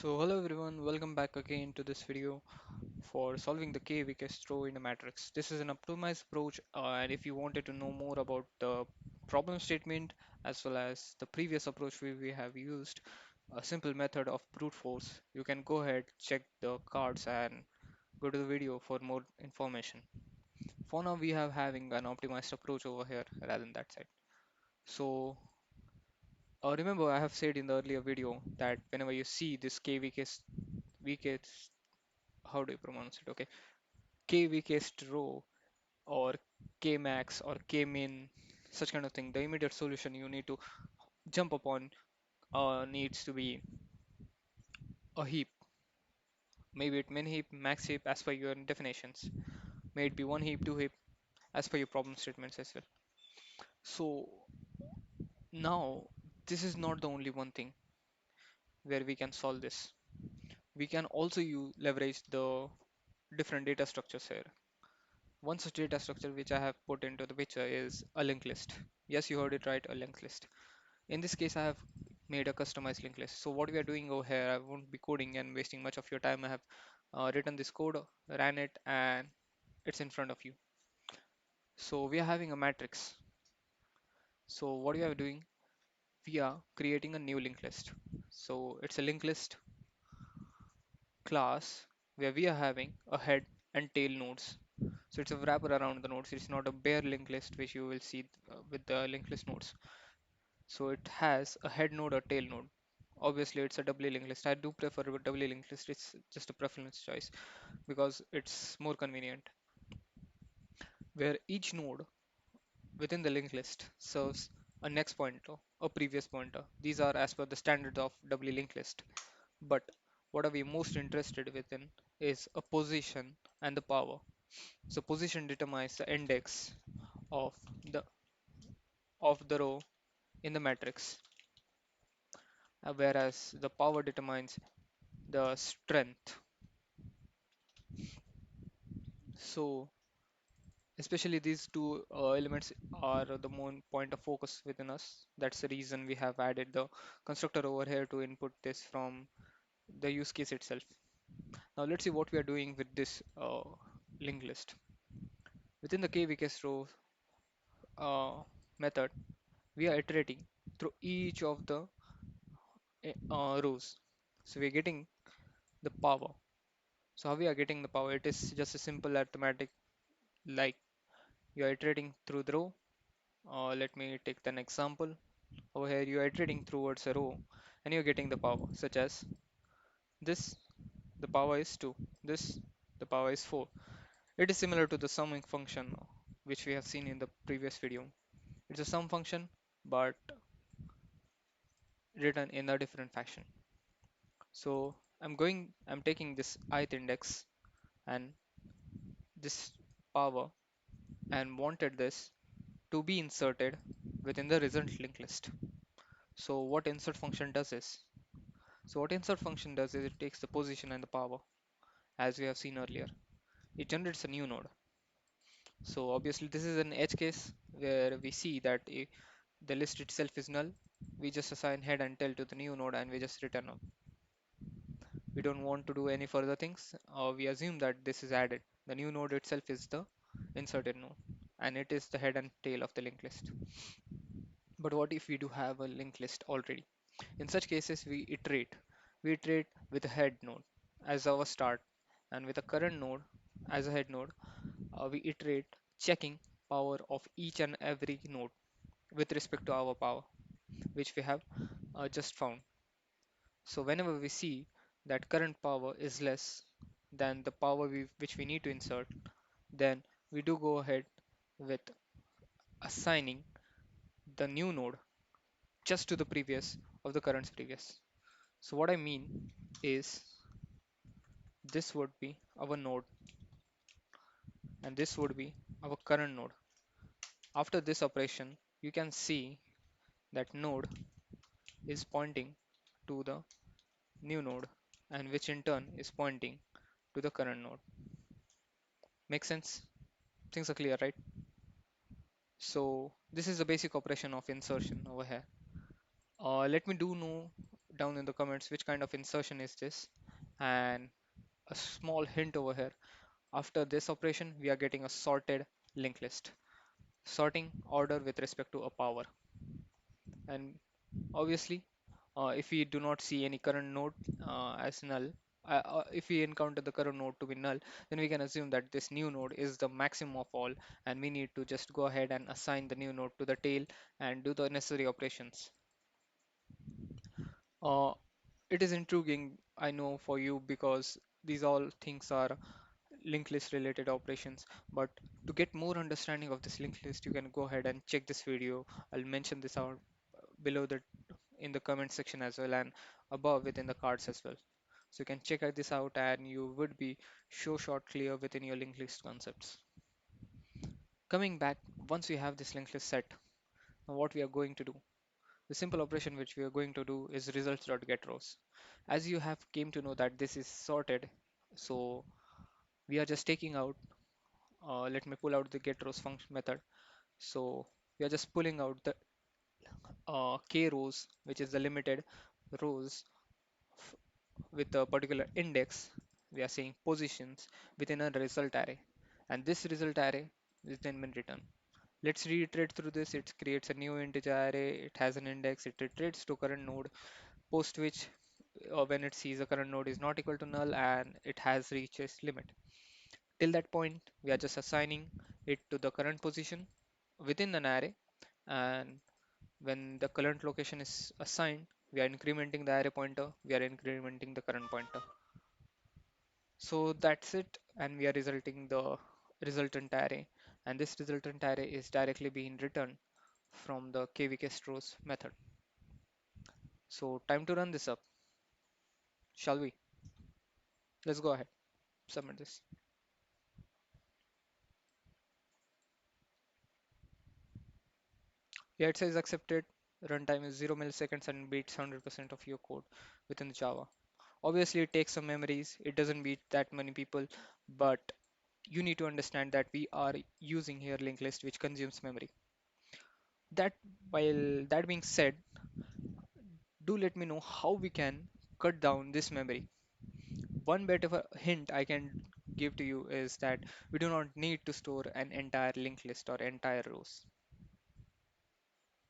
So hello everyone, welcome back again to this video for solving the k weakest row in a matrix. This is an optimized approach and if you wanted to know more about the problem statement as well as the previous approach we have used, a simple method of brute force, you can go ahead, check the cards and go to the video for more information. For now we have having an optimized approach over here rather than that side. So remember I have said in the earlier video that whenever you see this k weakest how do you pronounce it? Okay, k weakest row or k max or k min, such kind of thing. The immediate solution you need to jump upon needs to be a heap. Maybe it min heap, max heap as per your definitions. May it be one heap, two heap as per your problem statements as well. So now this is not the only one thing where we can solve this. We can also leverage the different data structures here. One such data structure which I have put into the picture is a linked list. Yes, you heard it right, a linked list. In this case, I have made a customized linked list. So what we are doing over here, I won't be coding and wasting much of your time. I have written this code, ran it, and it's in front of you. So we are having a matrix. So what we are doing, we are creating a new linked list. So it's a linked list class where we are having a head and tail nodes. So it's a wrapper around the nodes. It's not a bare linked list which you will see with the linked list nodes. So it has a head node or tail node. Obviously, it's a doubly linked list. I do prefer a doubly linked list. It's just a preference choice because it's more convenient. Where each node within the linked list serves a next pointer, a previous pointer. These are as per the standards of doubly linked list. But what are we most interested within is a position and the power. So position determines the index of the of the row in the matrix, whereas the power determines the strength. So especially these two elements are the main point of focus within us. That's the reason we have added the constructor over here to input this from the use case itself. Now let's see what we are doing with this linked list. Within the kvks row method, we are iterating through each of the rows. So we are getting the power. So how we are getting the power? It is just a simple arithmetic, like you are iterating through the row. Let me take an example. Over here, you are iterating towards a row and you're getting the power, such as this, the power is 2, this, the power is 4. It is similar to the summing function which we have seen in the previous video. It's a sum function but written in a different fashion. So I'm taking this ith index and this power and wanted this to be inserted within the result linked list. So what insert function does is, it takes the position and the power as we have seen earlier. It generates a new node. So obviously this is an edge case where we see that if the list itself is null, we just assign head and tail to the new node and we just return up. We don't want to do any further things. We assume that this is added. The new node itself is the inserted node and it is the head and tail of the linked list. But what if we do have a linked list already? In such cases, we iterate. We iterate with a head node as our start and with a current node as a head node. We iterate checking power of each and every node with respect to our power, which we have just found. So whenever we see that current power is less than the power which we need to insert, then we do go ahead with assigning the new node just to the previous of the current's previous. So what I mean is this would be our node and this would be our current node. After this operation, you can see that node is pointing to the new node and which in turn is pointing to the current node. Make sense? Things are clear, right? So this is the basic operation of insertion over here. Let me do no down in the comments which kind of insertion is this. And a small hint over here. After this operation, we are getting a sorted linked list. Sorting order with respect to a power. And obviously, if we do not see any current node as null, if we encounter the current node to be null, then we can assume that this new node is the maximum of all, and we need to just go ahead and assign the new node to the tail and do the necessary operations. Uh, it is intriguing, I know, for you because these all things are linked list related operations. But to get more understanding of this linked list, you can go ahead and check this video. I'll mention this out below the in the comment section as well, and above within the cards as well. So you can check out this out and you would be sure short clear within your linked list concepts. Coming back, once we have this linked list set, now what we are going to do, the simple operation which we are going to do is results.getRows. As you have came to know that this is sorted, so we are just taking out, let me pull out the getRows function method. So we are just pulling out the k rows, which is the limited rows with a particular index. We are saying positions within a result array, and this result array is then been returned. Let's reiterate through this. It creates a new integer array, it has an index, it reiterates to current node, post which when it sees a current node is not equal to null and it has reached its limit. Till that point, we are just assigning it to the current position within an array, and when the current location is assigned, we are incrementing the array pointer, we are incrementing the current pointer. So that's it, and we are resulting the resultant array, and this resultant array is directly being returned from the kvkStRows method. So time to run this up, shall we? Let's go ahead, submit this. Yeah, it says accepted. Runtime is 0 milliseconds and beats 100% of your code within the Java. Obviously, it takes some memories. It doesn't beat that many people, but you need to understand that we are using here linked list, which consumes memory. That while that being said, do let me know how we can cut down this memory. One bit of a hint I can give to you is that we do not need to store an entire linked list or entire rows.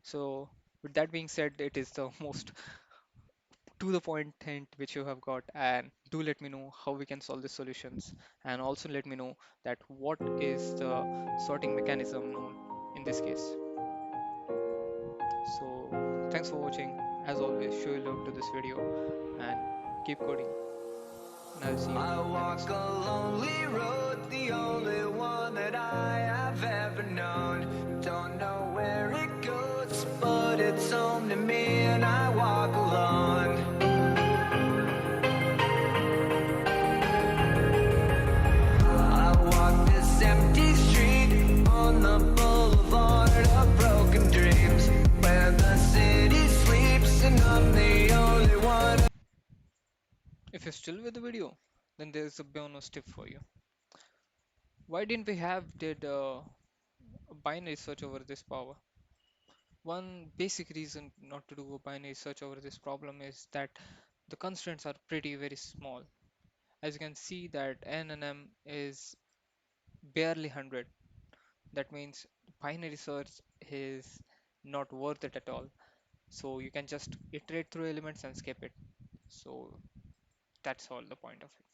So with that being said, it is the most to the point hint which you have got, and do let me know how we can solve the solutions, and also let me know that what is the sorting mechanism known in this case. So thanks for watching. As always, show your love to this video and keep coding, and I'll see you I in the next walk a one. lonely road, the only one that I have ever known. Don't know where it goes, but it's home to me, and I walk alone. I walk this empty street on the boulevard of broken dreams, where the city sleeps, and I'm the only one. If you're still with the video, then there's a bonus tip for you. Why didn't we have did a binary search over this power? One basic reason not to do a binary search over this problem is that the constraints are pretty very small. As you can see that n and m is barely 100. That means binary search is not worth it at all. So you can just iterate through elements and skip it. So that's all the point of it.